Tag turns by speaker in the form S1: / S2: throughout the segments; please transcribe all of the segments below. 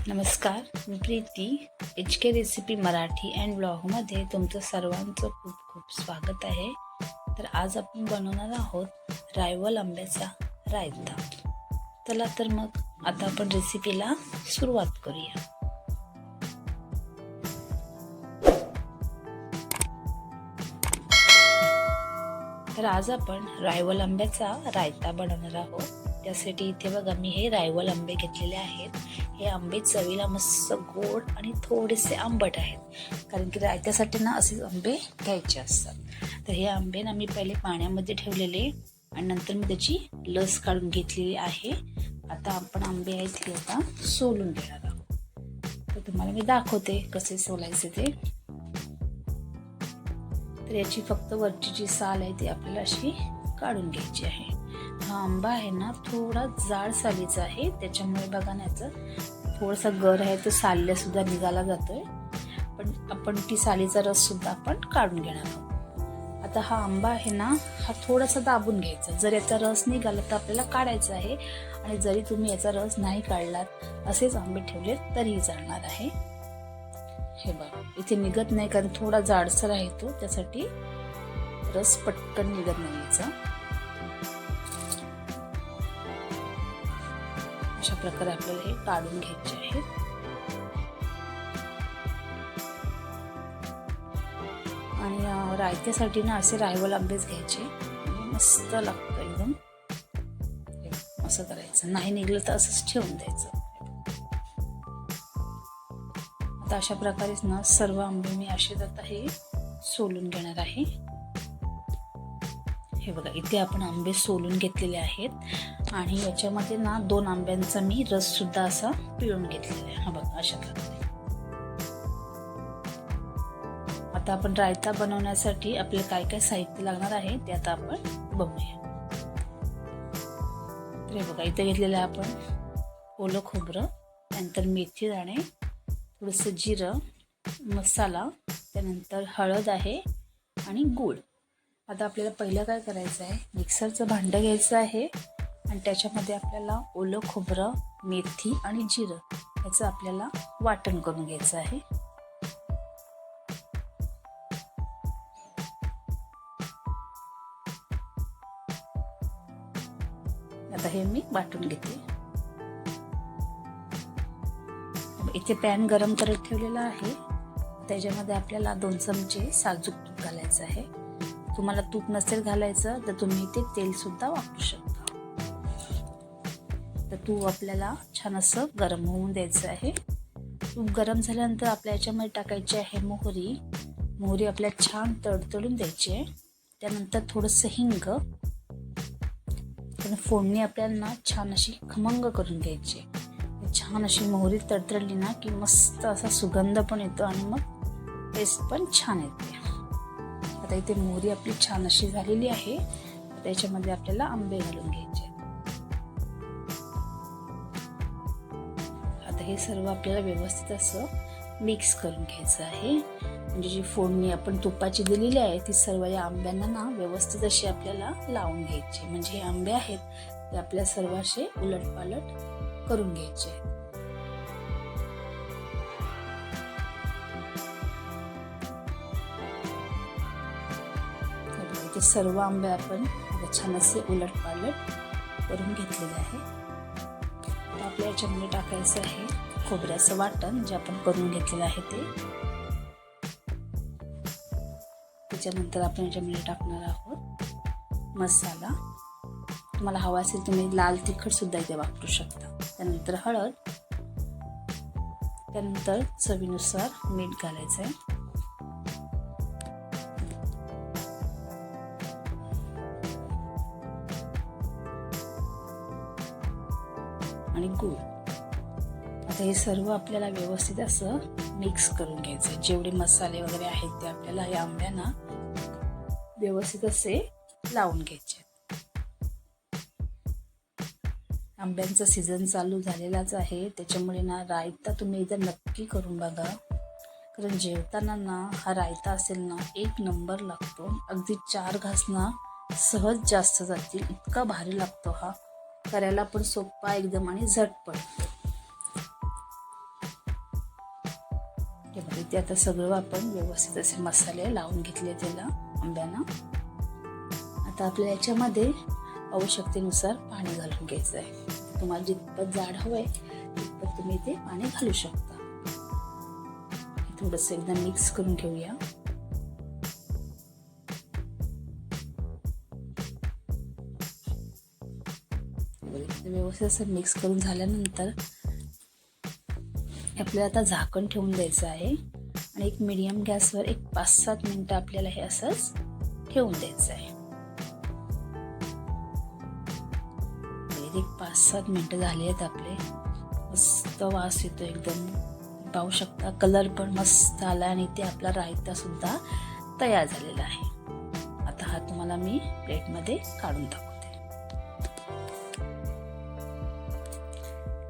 S1: नमस्कार, मी Priti. HK recipe Marathi and ब्लॉगमध्ये तुमचं सर्वांचं खूप खूप स्वागत आहे. तर आज आपण बनवणार आहोत रायवल आंब्याचा रायता. चला तर मग आता आपण रेसिपीला सुरुवात करूया. तर आज आपण रायवल आंब्याचा रायता बनवणार आहोत. त्यासाठी इथे बघा मी हे रायवल आंबे घेतलेले आहेत. हे आंबे चवीला मस्त गोड आणि थोडेसे आंबट आहेत, कारण की रायत्यासाठी ना असे आंबे घ्यायचे असतात. तर हे आंबे ना मी पहिले पाण्यामध्ये ठेवलेले आणि नंतर मी त्याची लस काढून घेतलेली आहे. आता आपण आंबे आहेत ते आता सोलून घेणार आहोत. तर तुम्हाला मी दाखवते कसे सोलायचे ते. तर याची फक्त वरची जी साल आहे ती आपल्याला अशी काढून घ्यायची आहे. हा आंबा आहे ना थोडा जाड सालीचा आहे, त्याच्यामुळे बघा ना याचा थोडासा गर आहे तो सालीला सुद्धा निघाला जातोय. पण आपण ती सालीचा रस सुद्धा आपण काढून घेणार आहोत. आता हा आंबा आहे ना हा थोडासा दाबून घ्यायचा. जर याचा रस निघाला तर आपल्याला काढायचा आहे, आणि जरी तुम्ही याचा रस नाही काढलात असेच आंबे ठेवले तरीही चालणार आहे. हे बघा इथे निघत नाही, कारण थोडा जाडसर आहे तो, त्यासाठी रस पटकन निघत नाही याचा. अशा प्रकारे आपल्याला हे काढून घ्यायचे आहेत. आणि रायत्यासाठी ना असे रायवल आंबेच घ्यायचे, मस्त लागतं एकदम. असं करायचं, नाही निघलं तर असंच ठेवून द्यायचं. आता अशा प्रकारेच ना सर्व आंबे मी असेच आता हे सोलून घेणार आहे. हे बघा इथे आपण आंबे सोलून घेतलेले आहेत, आणि याच्यामध्ये ना 2 आंब्यांचा मी रस सुद्धा असा पिळून घेतलेला आहे. हा बघा अशा प्रकारे. आता आपण रायता बनवण्यासाठी आपल्याला काय काय साहित्य लागणार आहे ते आता आपण बघूया. हे बघा इथे घेतलेलं आहे आपण ओलं खोबरं, त्यानंतर मेथी दाणे, थोडंसं जिरं, मसाला, त्यानंतर हळद आहे आणि गूळ. आता आपल्याला पहिलं काय करायचं आहे, मिक्सरचं भांडं घ्यायचं आहे आणि त्याच्यामध्ये आपल्याला ओलं खोबरं, मेथी आणि जिरं याचं आपल्याला वाटण करून घ्यायचं आहे. आता हे मी वाटून घेते. इथे पॅन गरम करत ठेवलेला आहे. त्याच्यामध्ये आपल्याला 2 चमचे साजूक तूप घालायचं आहे. तुम्हाला तूप नसेल घालायचं तर तुम्ही इथे तेल सुद्धा वापरू शकता. तर तूप आपल्याला छान असं गरम होऊन द्यायचं आहे. तूप गरम झाल्यानंतर आपल्या याच्यामध्ये टाकायची आहे मोहरी. मोहरी आपल्याला छान तडतडून द्यायची आहे. त्यानंतर थोडंसं हिंग. त्यानंतर फोडणी आपल्याला ना छान अशी खमंग करून घ्यायची. छान अशी मोहरी तडतडली ना की मस्त असा सुगंध पण येतो आणि मग टेस्ट पण छान येते. आता इथे मोहरी आपली छान अशी झालेली आहे. त्याच्यामध्ये आपल्याला आंबे घालून घ्यायचे. आता हे सर्व आपल्याला व्यवस्थित असं मिक्स करून घ्यायचं आहे. म्हणजे जी फोडणी आपण तुपाची दिलेली आहे ती सर्व या आंब्यांना ना व्यवस्थित अशी आपल्याला लावून घ्यायची. म्हणजे हे आंबे आहेत ते आपल्या सर्व असे उलटपालट करून घ्यायचे. इथे सर्व आंबे आपण छान असे उलटपालट करून घेतलेले आहे. आपल्या याच्यामध्ये टाकायचं आहे खोबऱ्याचं वाटण जे आपण करून घेतलेलं आहे ते. त्याच्यानंतर आपण याच्यामध्ये टाकणार आहोत मसाला. तुम्हाला हवा असेल तुम्ही लाल तिखट सुद्धा इथे वापरू शकता. त्यानंतर हळद, त्यानंतर चवीनुसार मीठ घालायचं आहे. आणि गूळ. आता हे सर्व आपल्याला व्यवस्थित असं मिक्स करून घ्यायचं. जेवढे मसाले वगैरे आहेत ते आपल्याला या आंब्यांना व्यवस्थित असे लावून घ्यायचे. आंब्यांचा सीझन चालू झालेलाच आहे, त्याच्यामुळे ना रायता तुम्ही एकदा नक्की करून बघा. कारण जेवताना ना हा रायता असेल ना 1 नंबर लागतो. अगदी 4 घास ना सहज जास्त जातील, इतका भारी लागतो हा. करायला पण सोपा एकदम आणि झटपट. हे बघा इथे आता सगळं आपण व्यवस्थित असे मसाले लावून घेतले त्याला आंब्यांना. आता आपल्याला याच्यामध्ये आवश्यकतेनुसार पाणी घालून घ्यायचं आहे. तुम्हाला जितपत जाड हवंय तितपत तुम्ही ते पाणी घालू शकता. थोडंसं एकदा मिक्स करून घेऊया. व्यवस्थित असं मिक्स करून झाल्यानंतर आपल्याला आता झाकण ठेवून द्यायचं आहे आणि एक मीडियम गॅसवर एक 5-7 मिनिटं आपल्याला हे असंच ठेवून द्यायचं आहे. एक 5-7 मिनिटं झाली आहेत आपले. मस्त वास येतो एकदम. पाहू शकता कलर पण मस्त आला आणि ते आपला रायता सुद्धा तयार झालेला आहे. आता हा तुम्हाला मी प्लेटमध्ये काढून दाखवते.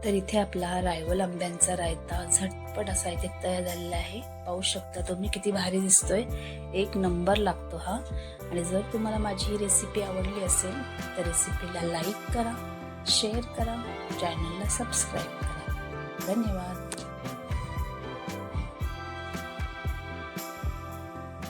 S1: तर इथे आपला रायवल आंब्यांचा रायता झटपट असा इथे तयार झालेला आहे. पाहू शकता तुम्ही किती भारी दिसतोय. एक नंबर लागतो हा. आणि जर तुम्हाला माझी ही रेसिपी आवडली असेल तर रेसिपीला लाईक करा, शेअर करा, चॅनलला सबस्क्राईब करा. धन्यवाद.